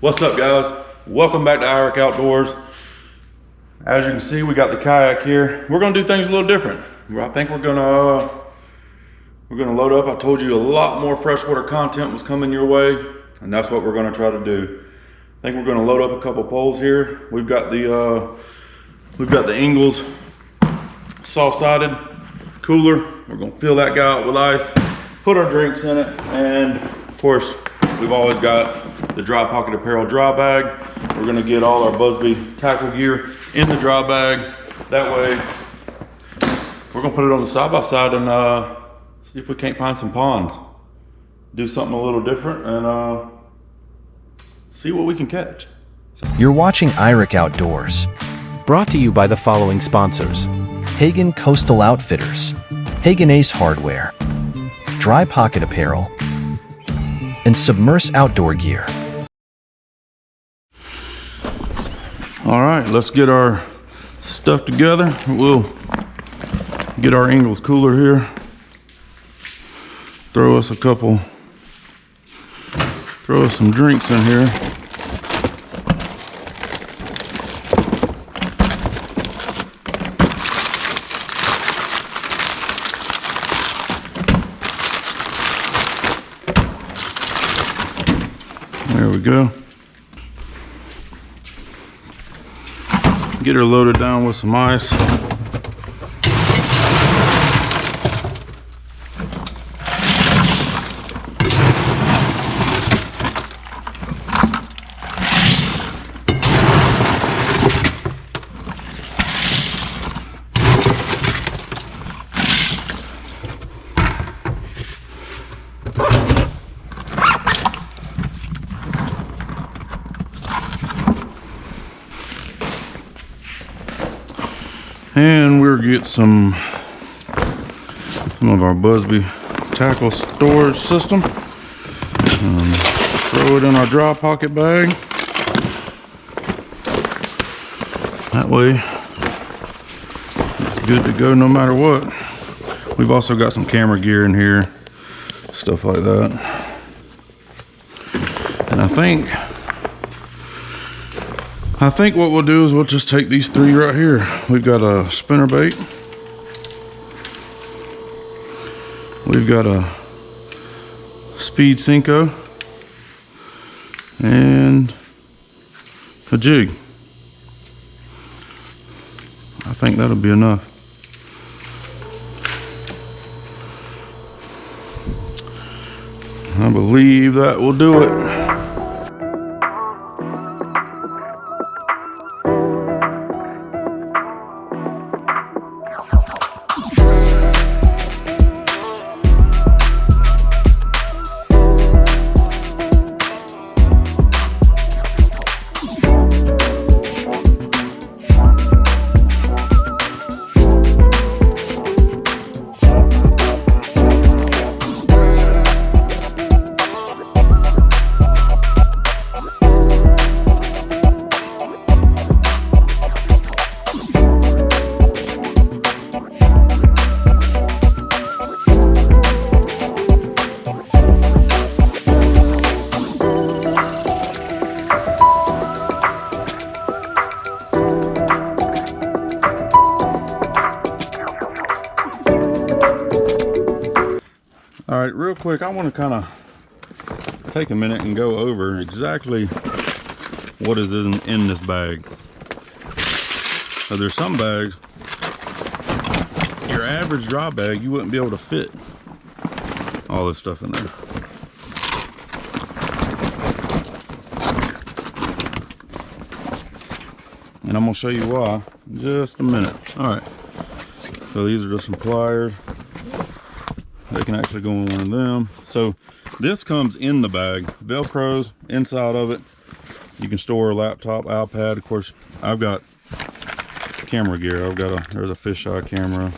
What's up, guys? Welcome back to IRIC Outdoors. As you can see, we got the kayak here. We're gonna do things a little different. I think we're gonna load up. I told you a lot more freshwater content was coming your way, and that's what we're gonna try to do. I think we're gonna load up a couple poles here. We've got the Ingles soft-sided cooler. We're gonna fill that guy out with ice, put our drinks in it, and of course, we've always got the Dry Pocket Apparel dry bag. We're gonna get all our Busby tackle gear in the dry bag. That way, we're gonna put it on the side-by-side and see if we can't find some ponds. Do something a little different and see what we can catch. You're watching IRIC Outdoors, Brought to you by the following sponsors: Hagen Coastal Outfitters, Hagen Ace Hardware, Dry Pocket Apparel, and Submerse Outdoor Gear. All right, let's get our stuff together. We'll get our Ingles cooler here. Throw us some drinks in here. There we go. Get her loaded down with some ice. And we'll get some of our Busby tackle storage system. Throw it in our dry pocket bag. That way it's good to go no matter what. We've also got some camera gear in here, stuff like that. And I think what we'll do is we'll just take these three right here. We've got a spinnerbait. We've got a speed Cinco and a jig. I think that'll be enough. I believe that will do it. All right, real quick, I want to kind of take a minute and go over exactly what is in this bag. So there's some bags, your average dry bag, you wouldn't be able to fit all this stuff in there. And I'm gonna show you why in just a minute. All right, so these are just some pliers. They can actually go in one of them. So this comes in the bag, Velcro's inside of it. You can store a laptop, iPad. Of course, I've got camera gear. There's a fisheye camera,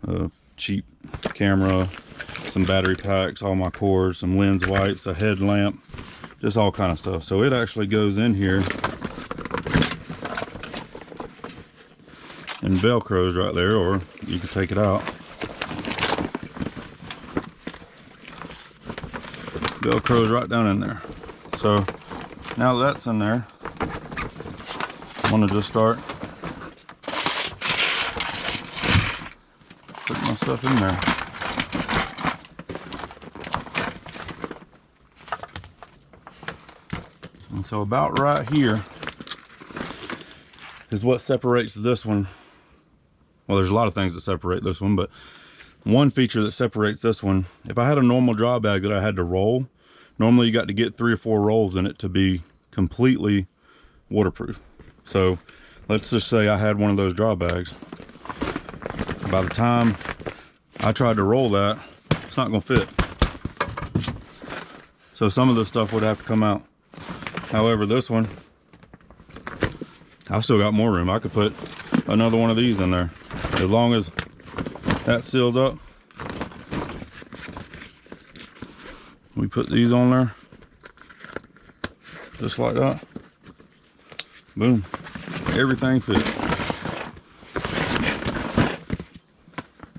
a cheap camera, some battery packs, all my cords, some lens wipes, a headlamp, just all kind of stuff. So it actually goes in here and Velcro's right there, or you can take it out. Velcro's right down in there. So Now that that's in there, I'm gonna just start putting my stuff in there. And so about right here is what separates this one. Well, there's a lot of things that separate this one, but one feature that separates this one, if I had a normal dry bag that I had to roll, normally you got to get 3 or 4 rolls in it to be completely waterproof. So let's just say I had one of those dry bags. By the time I tried to roll that, it's not gonna fit. So some of this stuff would have to come out. However, this one, I still got more room. I could put another one of these in there. As long as that seals up, we put these on there, just like that. Boom, everything fits.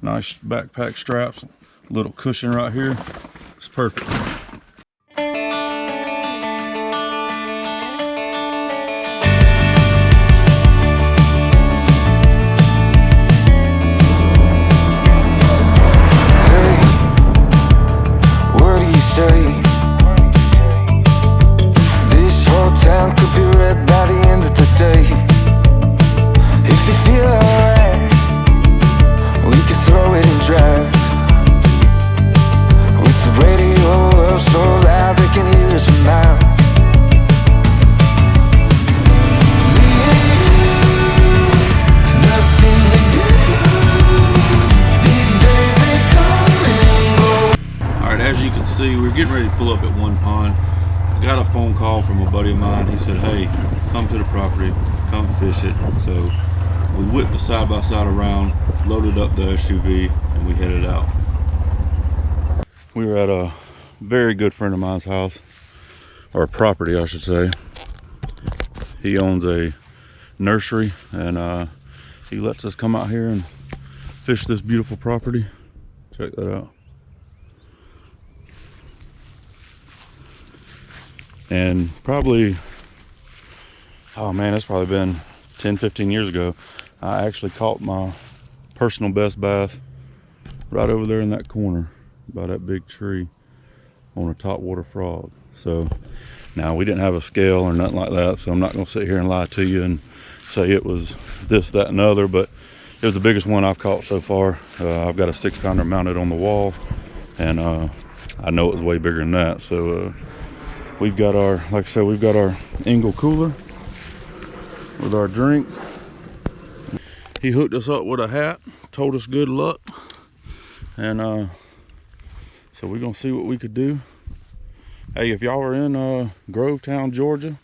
Nice backpack straps, little cushion right here. It's perfect. This whole town could be red by the end of the day. If you feel alright, we could throw it and drive. With the radio up so loud they can hear us from miles. Me and you, nothing to do. These days they come and go. All right, as you can see, we're getting ready to pull up at one pond. I got a phone call from a buddy of mine. He said, hey, come to the property, come fish it. So we whipped the side-by-side around, loaded up the SUV, and we headed out. We were at a very good friend of mine's house, or property, I should say. He owns a nursery, and he lets us come out here and fish this beautiful property. Check that out. And probably, oh man, it's probably been 10-15 years ago, I actually caught my personal best bass right over there in that corner by that big tree on a topwater frog. So now, we didn't have a scale or nothing like that, so I'm not gonna sit here and lie to you and say it was this, that, and other, but it was the biggest one I've caught so far. I've got a 6-pounder mounted on the wall, and I know it was way bigger than that. So we've got our, like I said, we've got our Engel cooler with our drinks. He hooked us up with a hat, told us good luck, and so we're gonna see what we could do. Hey, if y'all are in Grovetown, Georgia,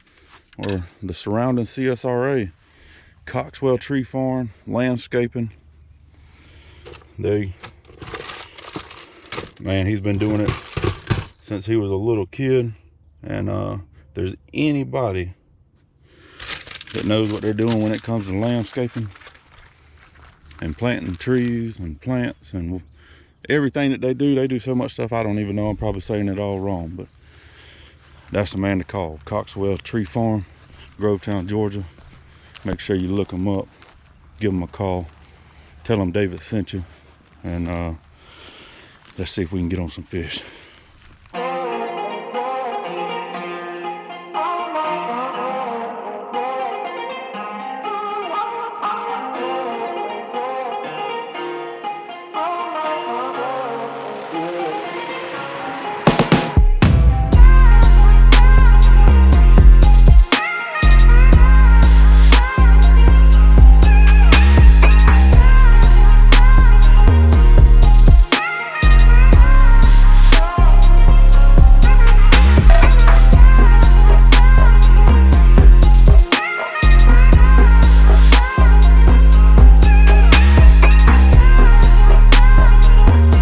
or the surrounding CSRA, Coxwell Tree Farm Landscaping, man, he's been doing it since he was a little kid. And if there's anybody that knows what they're doing when it comes to landscaping and planting trees and plants and everything that they do so much stuff I don't even know. I'm probably saying it all wrong, but that's the man to call. Coxwell Tree Farm, Grovetown, Georgia. Make sure you look them up, give them a call, tell them David sent you, and let's see if we can get on some fish.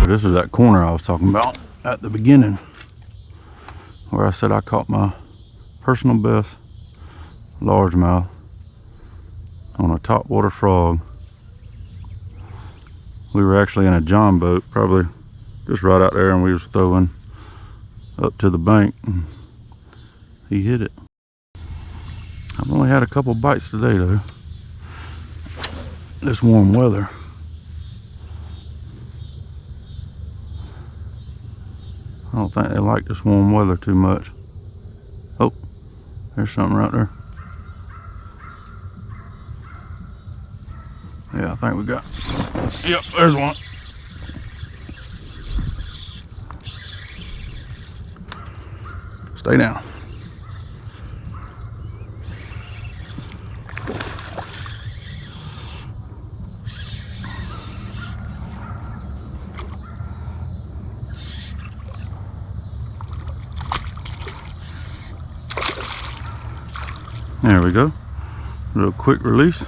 This is that corner I was talking about at the beginning, where I said I caught my personal best largemouth on a topwater frog. We were actually in a john boat, probably just right out there, and we was throwing up to the bank, and he hit it. I've only had a couple bites today though. This warm weather. I don't think they like this warm weather too much. Oh, there's something right there. Yeah, I think we got. Yep, there's one. Stay down. There we go. A little quick release.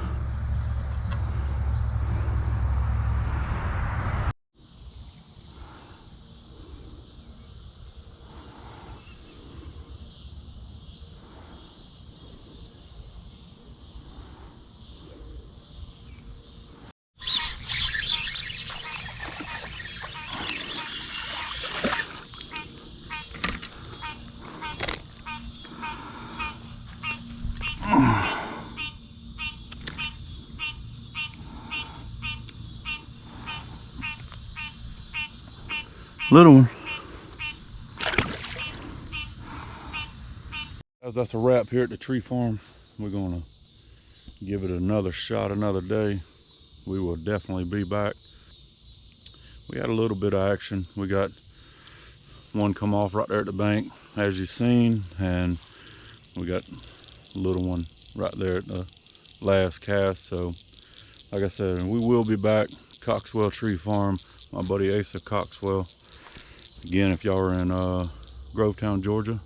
Little one. That's a wrap here at the tree farm. We're gonna give it another shot another day. We will definitely be back. We had a little bit of action. We got one come off right there at the bank, as you've seen, and we got a little one right there at the last cast. So like I said, we will be back. Coxwell Tree Farm, my buddy Asa Coxwell. Again, if y'all are in Grovetown, Georgia,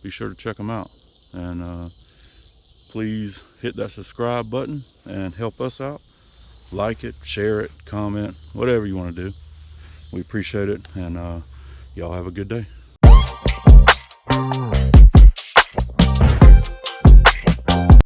be sure to check them out. And please hit that subscribe button and help us out. Like it, share it, comment, whatever you want to do. We appreciate it, and y'all have a good day.